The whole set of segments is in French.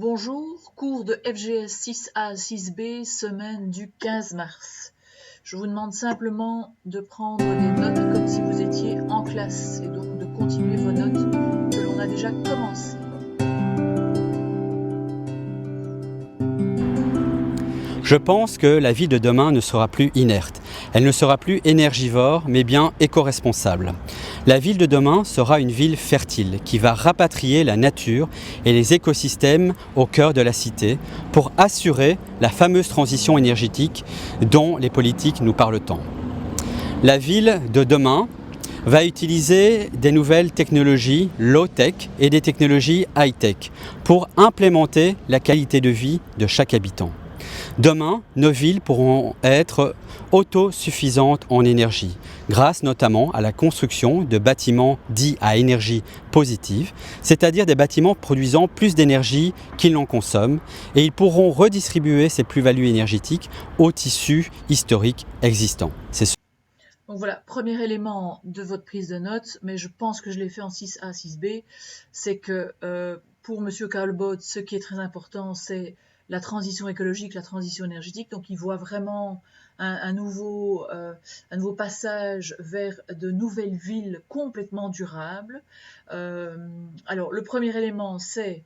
Bonjour, cours de FGS 6A 6B, semaine du 15 mars. Je vous demande simplement de prendre des notes comme si vous étiez en classe et donc de continuer vos notes que l'on a déjà commencées. Je pense que la ville de demain ne sera plus inerte. Elle ne sera plus énergivore, mais bien éco-responsable. La ville de demain sera une ville fertile qui va rapatrier la nature et les écosystèmes au cœur de la cité pour assurer la fameuse transition énergétique dont les politiques nous parlent tant. La ville de demain va utiliser des nouvelles technologies low-tech et des technologies high-tech pour implémenter la qualité de vie de chaque habitant. Demain, nos villes pourront être autosuffisantes en énergie, grâce notamment à la construction de bâtiments dits à énergie positive, c'est-à-dire des bâtiments produisant plus d'énergie qu'ils n'en consomment, et ils pourront redistribuer ces plus-values énergétiques aux tissus historiques existants. Donc voilà, premier élément de votre prise de notes, mais je pense que je l'ai fait en 6A, 6B, c'est que pour M. Talbot, ce qui est très important, c'est la transition écologique, la transition énergétique. Donc il voit vraiment un nouveau passage vers de nouvelles villes complètement durables. Alors le premier élément, c'est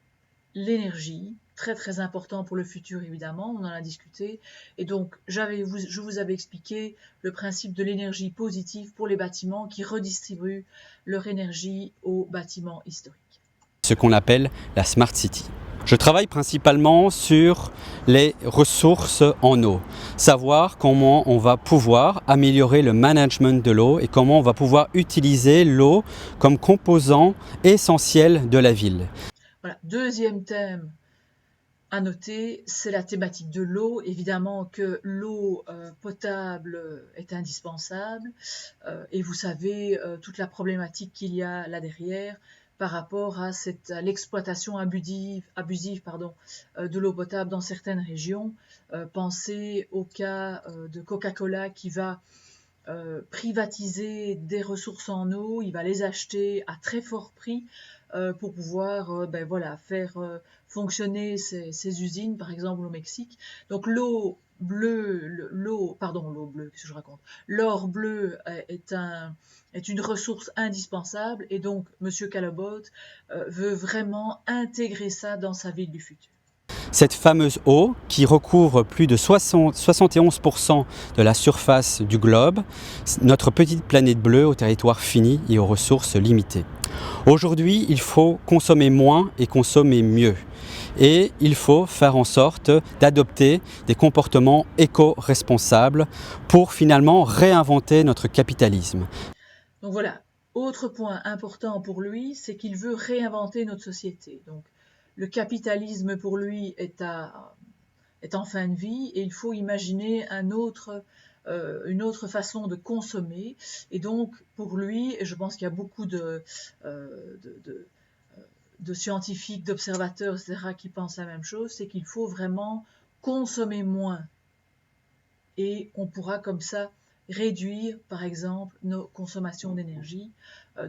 l'énergie, très très important pour le futur évidemment, on en a discuté, et donc je vous avais expliqué le principe de l'énergie positive pour les bâtiments qui redistribuent leur énergie aux bâtiments historiques. Ce qu'on appelle la Smart City. Je travaille principalement sur les ressources en eau, savoir comment on va pouvoir améliorer le management de l'eau et comment on va pouvoir utiliser l'eau comme composant essentiel de la ville. Voilà. Deuxième thème à noter, c'est la thématique de l'eau. Évidemment que l'eau potable est indispensable et vous savez toute la problématique qu'il y a là derrière par rapport à l'exploitation abusive de l'eau potable dans certaines régions. Pensez au cas de Coca-Cola qui va privatiser des ressources en eau, il va les acheter à très fort prix pour pouvoir faire fonctionner ces usines, par exemple au Mexique. Donc l'or bleu est une ressource indispensable et donc M. Talbot veut vraiment intégrer ça dans sa ville du futur. Cette fameuse eau qui recouvre plus de 71% de la surface du globe, notre petite planète bleue au territoire fini et aux ressources limitées. Aujourd'hui, il faut consommer moins et consommer mieux. Et il faut faire en sorte d'adopter des comportements éco-responsables pour finalement réinventer notre capitalisme. Donc voilà, autre point important pour lui, c'est qu'il veut réinventer notre société. Donc, le capitalisme pour lui est en fin de vie et il faut imaginer une autre façon de consommer. Et donc pour lui, et je pense qu'il y a beaucoup de scientifiques, d'observateurs, etc. qui pensent la même chose, c'est qu'il faut vraiment consommer moins. Et on pourra comme ça réduire, par exemple, nos consommations d'énergie.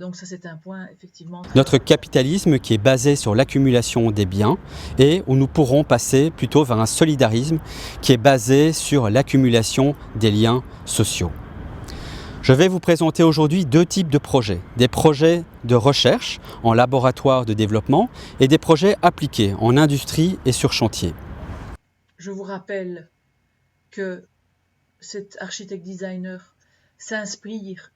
Donc ça, c'est un point, effectivement... Notre capitalisme qui est basé sur l'accumulation des biens et où nous pourrons passer plutôt vers un solidarisme qui est basé sur l'accumulation des liens sociaux. Je vais vous présenter aujourd'hui deux types de projets. Des projets de recherche en laboratoire de développement et des projets appliqués en industrie et sur chantier. Je vous rappelle que cet architecte-designer s'inspire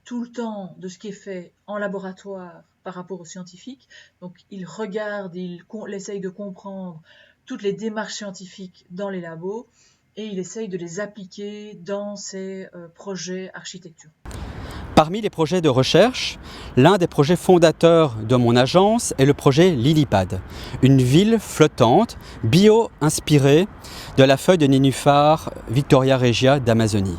tout le temps de ce qui est fait en laboratoire par rapport aux scientifiques. Donc il regarde, il essaye de comprendre toutes les démarches scientifiques dans les labos et il essaye de les appliquer dans ses projets architecturaux. Parmi les projets de recherche, l'un des projets fondateurs de mon agence est le projet Lilipad, une ville flottante bio-inspirée de la feuille de nénuphar Victoria Regia d'Amazonie.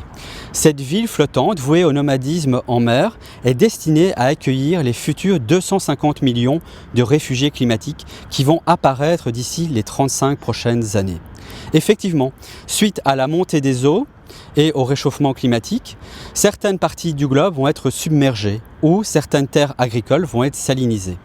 Cette ville flottante, vouée au nomadisme en mer, est destinée à accueillir les futurs 250 millions de réfugiés climatiques qui vont apparaître d'ici les 35 prochaines années. Effectivement, suite à la montée des eaux et au réchauffement climatique, certaines parties du globe vont être submergées où certaines terres agricoles vont être salinisées.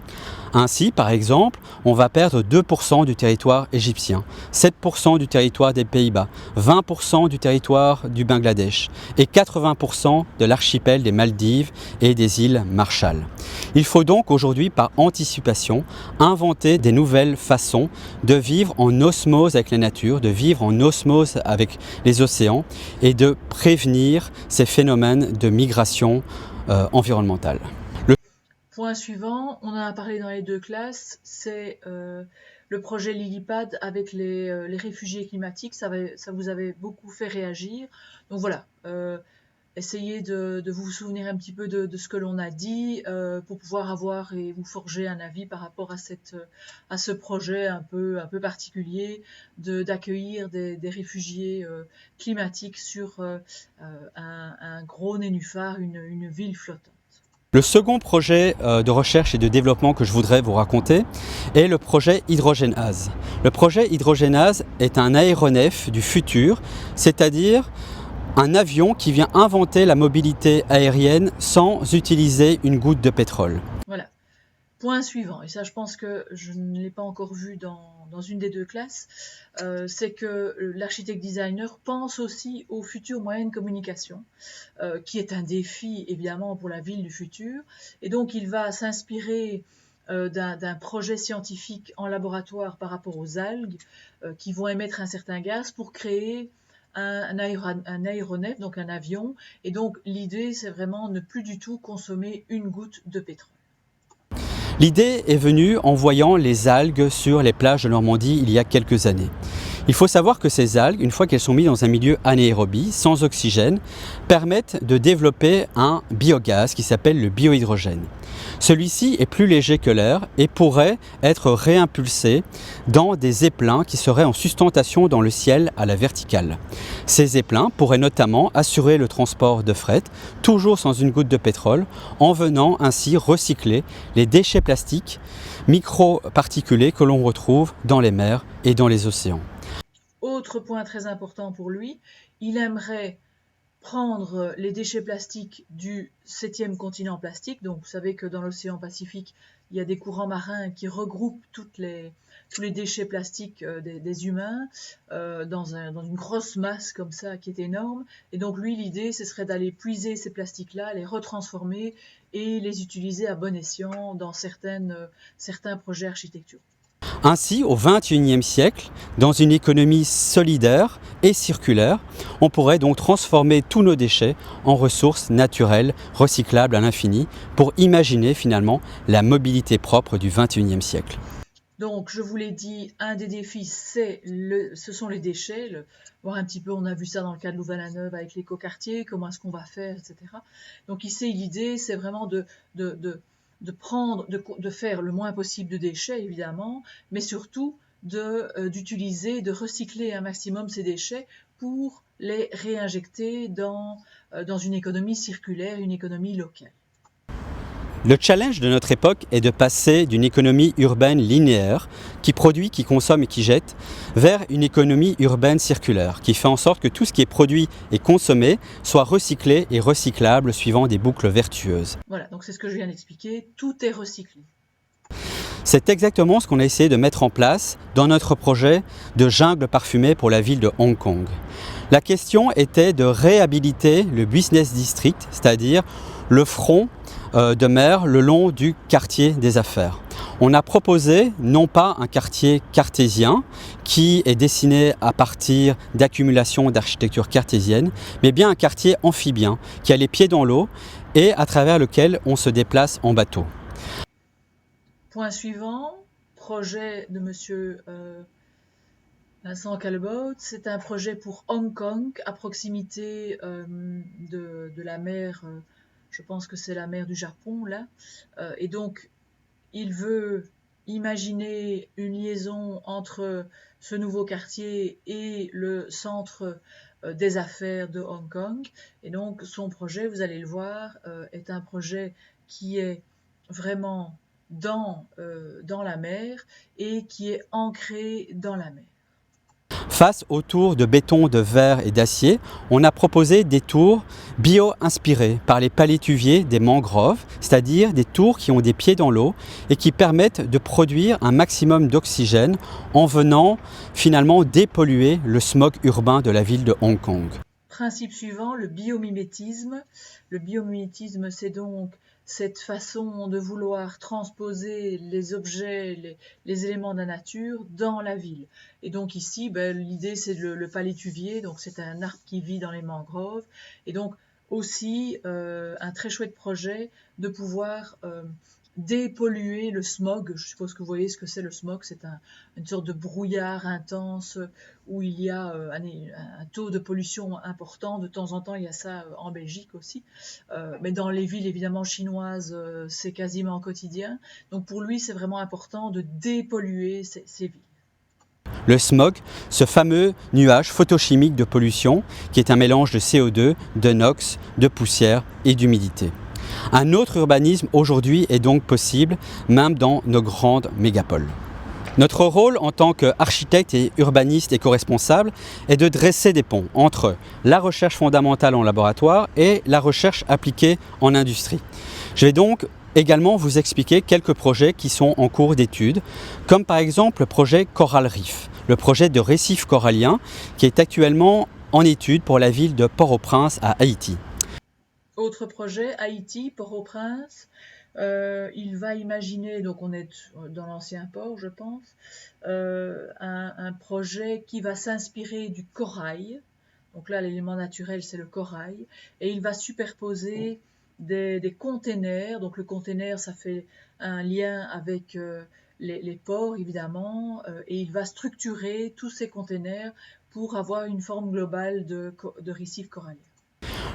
Ainsi, par exemple, on va perdre 2% du territoire égyptien, 7% du territoire des Pays-Bas, 20% du territoire du Bangladesh et 80% de l'archipel des Maldives et des îles Marshall. Il faut donc aujourd'hui, par anticipation, inventer des nouvelles façons de vivre en osmose avec la nature, de vivre en osmose avec les océans et de prévenir ces phénomènes de migration environnementale. Point suivant, on en a parlé dans les 2 classes, c'est le projet Lilipad avec les réfugiés climatiques. Ça vous avait beaucoup fait réagir. Donc voilà, essayez de vous souvenir un petit peu de ce que l'on a dit pour pouvoir avoir et vous forger un avis par rapport à ce projet un peu particulier d'accueillir des réfugiés climatiques sur un gros nénuphar, une ville flottante. Le second projet de recherche et de développement que je voudrais vous raconter est le projet Hydrogénase. Le projet Hydrogénase est un aéronef du futur, c'est-à-dire un avion qui vient inventer la mobilité aérienne sans utiliser une goutte de pétrole. Voilà. Point suivant, et ça je pense que je ne l'ai pas encore vu dans une des 2 classes, c'est que l'architecte designer pense aussi au futur moyen de communication, qui est un défi évidemment pour la ville du futur, et donc il va s'inspirer d'un projet scientifique en laboratoire par rapport aux algues qui vont émettre un certain gaz pour créer un aéronef, donc un avion, et donc l'idée c'est vraiment ne plus du tout consommer une goutte de pétrole. L'idée est venue en voyant les algues sur les plages de Normandie il y a quelques années. Il faut savoir que ces algues, une fois qu'elles sont mises dans un milieu anaérobie, sans oxygène, permettent de développer un biogaz qui s'appelle le biohydrogène. Celui-ci est plus léger que l'air et pourrait être réimpulsé dans des zeppelins qui seraient en sustentation dans le ciel à la verticale. Ces zeppelins pourraient notamment assurer le transport de fret, toujours sans une goutte de pétrole, en venant ainsi recycler les déchets plastiques microparticulés que l'on retrouve dans les mers et dans les océans. Autre point très important pour lui, il aimerait prendre les déchets plastiques du 7e continent plastique. Donc vous savez que dans l'océan Pacifique, il y a des courants marins qui regroupent tous les déchets plastiques des humains dans une grosse masse comme ça qui est énorme. Et donc lui, l'idée, ce serait d'aller puiser ces plastiques-là, les retransformer et les utiliser à bon escient dans certains projets architecturaux. Ainsi, au XXIe siècle, dans une économie solidaire et circulaire, on pourrait donc transformer tous nos déchets en ressources naturelles, recyclables à l'infini, pour imaginer finalement la mobilité propre du XXIe siècle. Donc, je vous l'ai dit, un des défis, ce sont les déchets. Voir un petit peu, on a vu ça dans le cas de Louvain-la-Neuve avec l'écoquartier, comment est-ce qu'on va faire, etc. Donc ici, l'idée, c'est vraiment de faire le moins possible de déchets, évidemment, mais surtout d'utiliser, de recycler un maximum ces déchets pour les réinjecter dans une économie circulaire, une économie locale. Le challenge de notre époque est de passer d'une économie urbaine linéaire, qui produit, qui consomme et qui jette, vers une économie urbaine circulaire, qui fait en sorte que tout ce qui est produit et consommé soit recyclé et recyclable suivant des boucles vertueuses. Voilà, donc c'est ce que je viens d'expliquer, tout est recyclé. C'est exactement ce qu'on a essayé de mettre en place dans notre projet de jungle parfumée pour la ville de Hong Kong. La question était de réhabiliter le business district, c'est-à-dire le front de mer le long du quartier des affaires. On a proposé non pas un quartier cartésien qui est dessiné à partir d'accumulation d'architecture cartésienne, mais bien un quartier amphibien qui a les pieds dans l'eau et à travers lequel on se déplace en bateau. Point suivant, projet de monsieur Vincent Callebaut, c'est un projet pour Hong Kong, à proximité de la mer, je pense que c'est la mer du Japon, là. Et donc, il veut imaginer une liaison entre ce nouveau quartier et le centre des affaires de Hong Kong. Et donc, son projet, vous allez le voir, est un projet qui est vraiment dans la mer et qui est ancré dans la mer. Face aux tours de béton, de verre et d'acier, on a proposé des tours bio-inspirées par les palétuviers des mangroves, c'est-à-dire des tours qui ont des pieds dans l'eau et qui permettent de produire un maximum d'oxygène en venant finalement dépolluer le smog urbain de la ville de Hong Kong. Principe suivant, le biomimétisme. Le biomimétisme, c'est donc cette façon de vouloir transposer les objets, les éléments de la nature dans la ville. Et donc ici, l'idée c'est le palétuvier, donc c'est un arbre qui vit dans les mangroves. Et donc aussi un très chouette projet de pouvoir dépolluer le smog. Je suppose que vous voyez ce que c'est le smog, c'est une sorte de brouillard intense où il y a un taux de pollution important. De temps en temps, il y a ça en Belgique aussi. Mais dans les villes, évidemment, chinoises, c'est quasiment quotidien. Donc pour lui, c'est vraiment important de dépolluer ces villes. Le smog, ce fameux nuage photochimique de pollution qui est un mélange de CO2, de NOx, de poussière et d'humidité. Un autre urbanisme aujourd'hui est donc possible, même dans nos grandes mégapoles. Notre rôle en tant qu'architecte et urbaniste éco-responsable est de dresser des ponts entre la recherche fondamentale en laboratoire et la recherche appliquée en industrie. Je vais donc également vous expliquer quelques projets qui sont en cours d'étude, comme par exemple le projet Coral Reef, le projet de récif corallien qui est actuellement en étude pour la ville de Port-au-Prince à Haïti. Autre projet, Haïti, Port-au-Prince. Il va imaginer, donc on est dans l'ancien port, je pense, un projet qui va s'inspirer du corail. Donc là, l'élément naturel, c'est le corail. Et il va superposer des containers. Donc le container, ça fait un lien avec les ports, évidemment. Et il va structurer tous ces containers pour avoir une forme globale de récif corallien.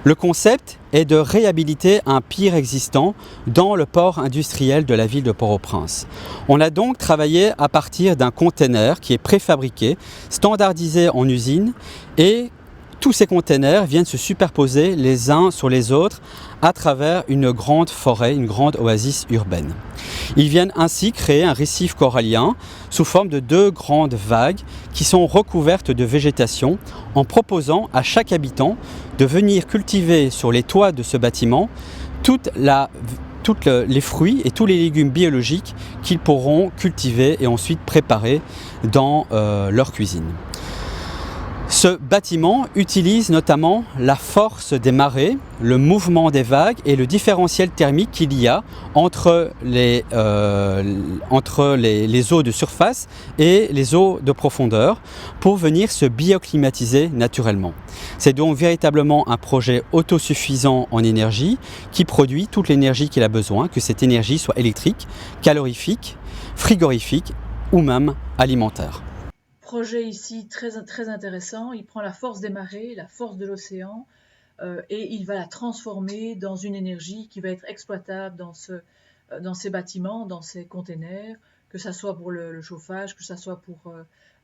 Le concept est de réhabiliter un pier existant dans le port industriel de la ville de Port-au-Prince. On a donc travaillé à partir d'un container qui est préfabriqué, standardisé en usine, et tous ces containers viennent se superposer les uns sur les autres à travers une grande forêt, une grande oasis urbaine. Ils viennent ainsi créer un récif corallien sous forme de 2 grandes vagues qui sont recouvertes de végétation en proposant à chaque habitant de venir cultiver sur les toits de ce bâtiment tous les fruits et tous les légumes biologiques qu'ils pourront cultiver et ensuite préparer dans leur cuisine. Ce bâtiment utilise notamment la force des marées, le mouvement des vagues et le différentiel thermique qu'il y a entre les eaux de surface et les eaux de profondeur pour venir se bioclimatiser naturellement. C'est donc véritablement un projet autosuffisant en énergie qui produit toute l'énergie qu'il a besoin, que cette énergie soit électrique, calorifique, frigorifique ou même alimentaire. Projet ici très intéressant. Il prend la force des marées, la force de l'océan et il va la transformer dans une énergie qui va être exploitable dans ces bâtiments, dans ces containers, que ça soit pour le chauffage, que ça soit pour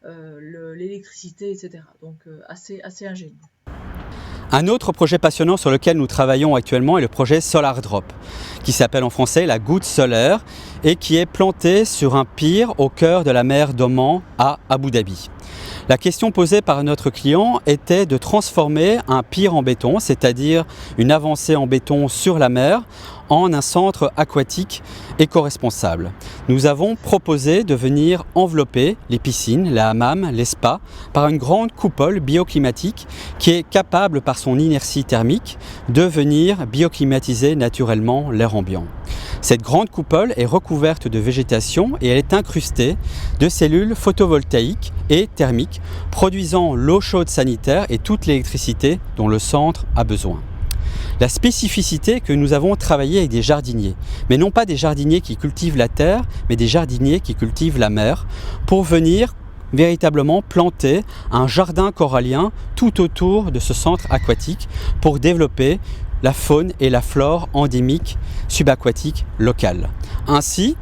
l'électricité, etc. Donc assez ingénieux. Un autre projet passionnant sur lequel nous travaillons actuellement est le projet Solar Drop, qui s'appelle en français la goutte solaire et qui est planté sur un pier au cœur de la mer d'Oman à Abu Dhabi. La question posée par notre client était de transformer un pier en béton, c'est-à-dire une avancée en béton sur la mer, en un centre aquatique éco-responsable. Nous avons proposé de venir envelopper les piscines, les hammams, les spas par une grande coupole bioclimatique qui est capable par son inertie thermique de venir bioclimatiser naturellement l'air ambiant. Cette grande coupole est recouverte de végétation et elle est incrustée de cellules photovoltaïques et thermiques produisant l'eau chaude sanitaire et toute l'électricité dont le centre a besoin. La spécificité est que nous avons travaillé avec des jardiniers, mais non pas des jardiniers qui cultivent la terre, mais des jardiniers qui cultivent la mer, pour venir véritablement planter un jardin corallien tout autour de ce centre aquatique pour développer la faune et la flore endémique subaquatique locale. Ainsi,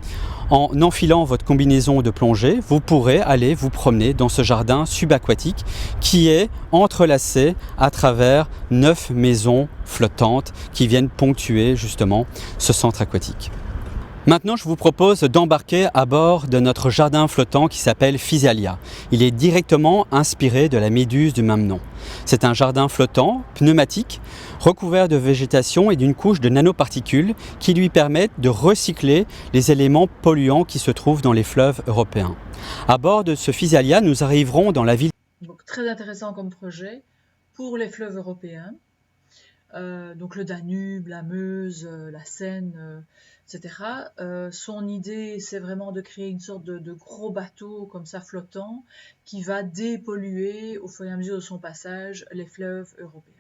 en enfilant votre combinaison de plongée, vous pourrez aller vous promener dans ce jardin subaquatique qui est entrelacé à travers 9 maisons flottantes qui viennent ponctuer justement ce centre aquatique. Maintenant, je vous propose d'embarquer à bord de notre jardin flottant qui s'appelle Physalia. Il est directement inspiré de la méduse du même nom. C'est un jardin flottant, pneumatique, recouvert de végétation et d'une couche de nanoparticules qui lui permettent de recycler les éléments polluants qui se trouvent dans les fleuves européens. À bord de ce Physalia, nous arriverons dans la ville. Donc très intéressant comme projet pour les fleuves européens. Donc le Danube, la Meuse, la Seine, etc. Son idée, c'est vraiment de créer une sorte de gros bateau comme ça flottant qui va dépolluer au fur et à mesure de son passage les fleuves européens.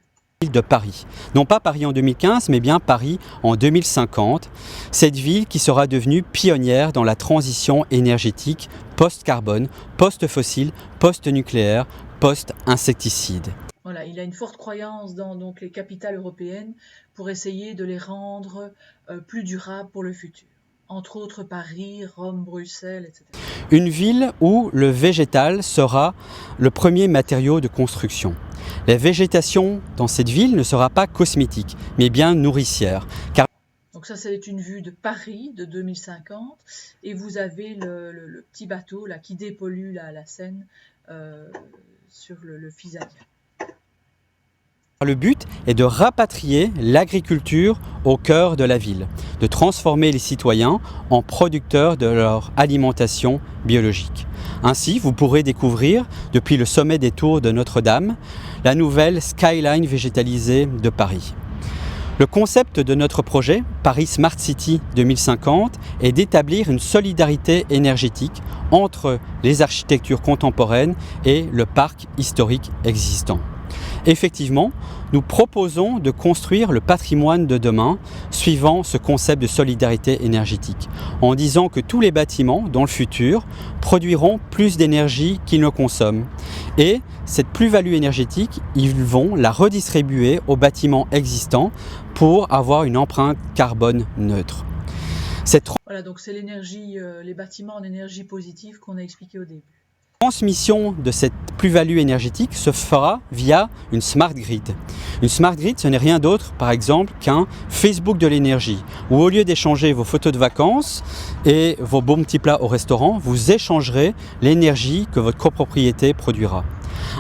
De Paris. Non pas Paris en 2015, mais bien Paris en 2050. Cette ville qui sera devenue pionnière dans la transition énergétique post-carbone, post-fossile, post-nucléaire, post-insecticide. Voilà, il a une forte croyance dans donc, les capitales européennes pour essayer de les rendre plus durables pour le futur. Entre autres Paris, Rome, Bruxelles, etc. Une ville où le végétal sera le premier matériau de construction. La végétation dans cette ville ne sera pas cosmétique, mais bien nourricière. Donc ça, c'est une vue de Paris de 2050. Et vous avez le petit bateau là, qui dépollue la Seine sur le Physalia. Le but est de rapatrier l'agriculture au cœur de la ville, de transformer les citoyens en producteurs de leur alimentation biologique. Ainsi, vous pourrez découvrir, depuis le sommet des tours de Notre-Dame, la nouvelle skyline végétalisée de Paris. Le concept de notre projet, Paris Smart City 2050, est d'établir une solidarité énergétique entre les architectures contemporaines et le parc historique existant. Effectivement, nous proposons de construire le patrimoine de demain suivant ce concept de solidarité énergétique, en disant que tous les bâtiments dans le futur produiront plus d'énergie qu'ils ne consomment. Et cette plus-value énergétique, ils vont la redistribuer aux bâtiments existants pour avoir une empreinte carbone neutre. Voilà, donc c'est l'énergie, les bâtiments en énergie positive qu'on a expliqué au début. La transmission de cette plus-value énergétique se fera via une smart grid. Une smart grid, ce n'est rien d'autre, par exemple, qu'un Facebook de l'énergie, où au lieu d'échanger vos photos de vacances et vos bons petits plats au restaurant, vous échangerez l'énergie que votre copropriété produira.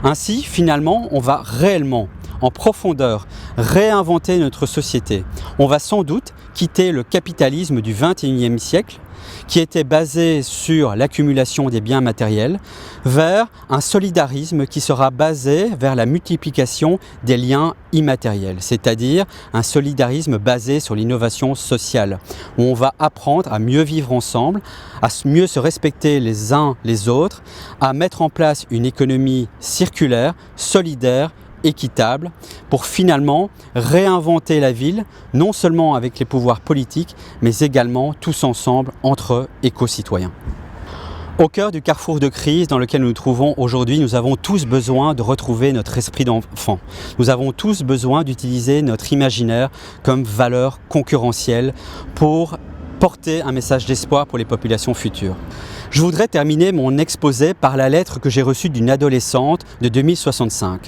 Ainsi, finalement, on va réellement, en profondeur, réinventer notre société. On va sans doute quitter le capitalisme du XXIe siècle, qui était basé sur l'accumulation des biens matériels, vers un solidarisme qui sera basé vers la multiplication des liens immatériels, c'est-à-dire un solidarisme basé sur l'innovation sociale, où on va apprendre à mieux vivre ensemble, à mieux se respecter les uns les autres, à mettre en place une économie circulaire, solidaire, équitable, pour finalement réinventer la ville, non seulement avec les pouvoirs politiques, mais également tous ensemble entre éco-citoyens. Au cœur du carrefour de crise dans lequel nous nous trouvons aujourd'hui, nous avons tous besoin de retrouver notre esprit d'enfant. Nous avons tous besoin d'utiliser notre imaginaire comme valeur concurrentielle pour porter un message d'espoir pour les populations futures. Je voudrais terminer mon exposé par la lettre que j'ai reçue d'une adolescente de 2065.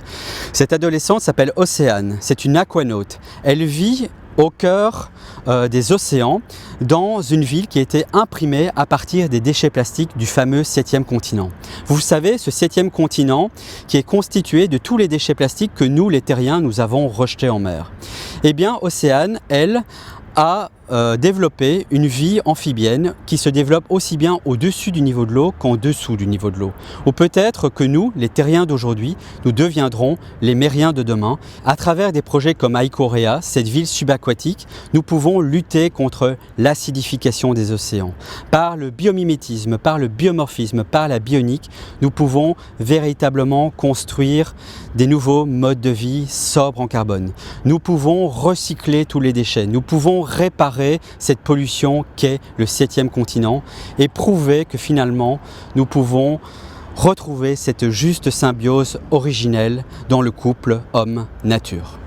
Cette adolescente s'appelle Océane, c'est une aquanaute. Elle vit au cœur des océans, dans une ville qui a été imprimée à partir des déchets plastiques du fameux 7e continent. Vous savez, ce 7e continent qui est constitué de tous les déchets plastiques que nous, les terriens, nous avons rejetés en mer. Eh bien, Océane, elle, a développé une vie amphibienne qui se développe aussi bien au-dessus du niveau de l'eau qu'en dessous du niveau de l'eau. Ou peut-être que nous, les terriens d'aujourd'hui, nous deviendrons les mériens de demain. À travers des projets comme Aikorea, cette ville subaquatique, nous pouvons lutter contre l'acidification des océans. Par le biomimétisme, par le biomorphisme, par la bionique, nous pouvons véritablement construire des nouveaux modes de vie sobres en carbone. Nous pouvons recycler tous les déchets, nous pouvons réparer cette pollution qu'est le 7e continent et prouver que finalement nous pouvons retrouver cette juste symbiose originelle dans le couple homme-nature.